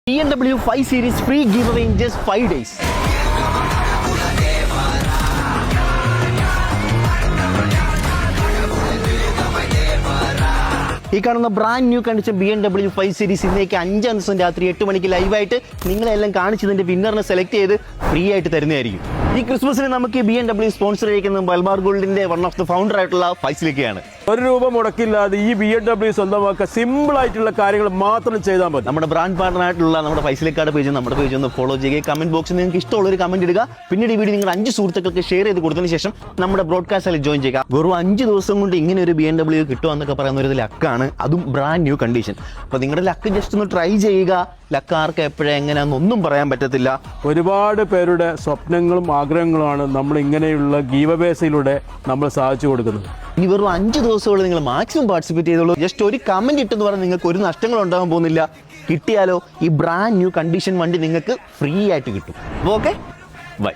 BMW 5 Series free giveaway in just 5 days. ഈ കാണുന്ന brand new കണ്ടിച്ച BMW 5 series ഇന്നേക്ക് 5 ദിവസം രാത്രി 8 മണിക്ക് ലൈവായിട്ട് നിങ്ങളെല്ലാം കാണിച്ചതിന്റെ വിന്നറിനെ സെലക്ട് ചെയ്ത് ഫ്രീ ആയിട്ട് തരുന്നതായിരിക്കും. ഈ ക്രിസ്മസിന് നമുക്ക് BMW സ്പോൺസർ ചെയ്യിക്കുന്നത് മലബാർ ഗോൾഡിന്റെ വൺ ഓഫ് ദ ഫൗണ്ടർ ആയിട്ടുള്ള ഫൈസലിക്കയാണ്. ₹1 മുടക്കില്ലാതെ ഈ BMW സ്വന്തമാക്കാൻ സിമ്പിൾ ആയിട്ടുള്ള കാര്യങ്ങൾ മാത്രം ചെയ്താൽ മതി. നമ്മുടെ ബ്രാൻഡ് പാർട്ണർ ആയിട്ടുള്ള നമ്മുടെ ഫൈസലിക്കയുടെ പേജ് നമ്മുടെ പേജ് ഒന്ന് ഫോളോ ചെയ്യുക. കമന്റ് ബോക്സിൽ നിങ്ങൾക്ക് ഇഷ്ടമുള്ള ഒരു കമന്റ് ഇടുക. പിന്നീട് ഈ വീഡിയോ നിങ്ങൾ 5 സുഹൃത്തുക്കൾക്ക് ഷെയർ ചെയ്ത് കൊടുത്തതിന് ശേഷം നമ്മുടെ ബ്രോഡ്കാസ്റ്റിൽ ജോയിൻ ചെയ്യുക. വെറും 5 ദിവസം കൊണ്ട് ഇങ്ങനെ ഒരു BMW കിട്ടുമെന്നൊക്കെ പറയുന്ന ഒരു ലക്കാണ്, അതും ബ്രാൻഡ് ന്യൂ കണ്ടീഷൻ. അപ്പോൾ നിങ്ങളുടെ ലക്ക് ജസ്റ്റ് ഒന്ന് ട്രൈ ചെയ്യുക. ലക്ക് ആർക്ക് എപ്പോഴും എങ്ങനെയാണെന്നൊന്നും പറയാൻ പറ്റത്തില്ല. ഒരുപാട് പേരുടെ സ്വപ്നങ്ങളും ആഗ്രഹങ്ങളുമാണ് നമ്മൾ ഇങ്ങനെയുള്ള ഗീവബേസിലൂടെ നമ്മൾ സാധിച്ചു കൊടുക്കുന്നത്. ഇനി വെറും 5 ദിവസമുള്ള നിങ്ങൾ മാക്സിമം പാർട്ടിസിപ്പേറ്റ് ചെയ്തോളൂ. ജസ്റ്റ് ഒരു കമന്റ് ഇട്ടെന്ന് പറഞ്ഞാൽ നിങ്ങൾക്ക് ഒരു നഷ്ടങ്ങൾ ഉണ്ടാകാൻ പോകുന്നില്ല. കിട്ടിയാലോ ഈ ബ്രാൻഡ് ന്യൂ കണ്ടീഷൻ വണ്ടി നിങ്ങൾക്ക് ഫ്രീ ആയിട്ട് കിട്ടും. Okay, by.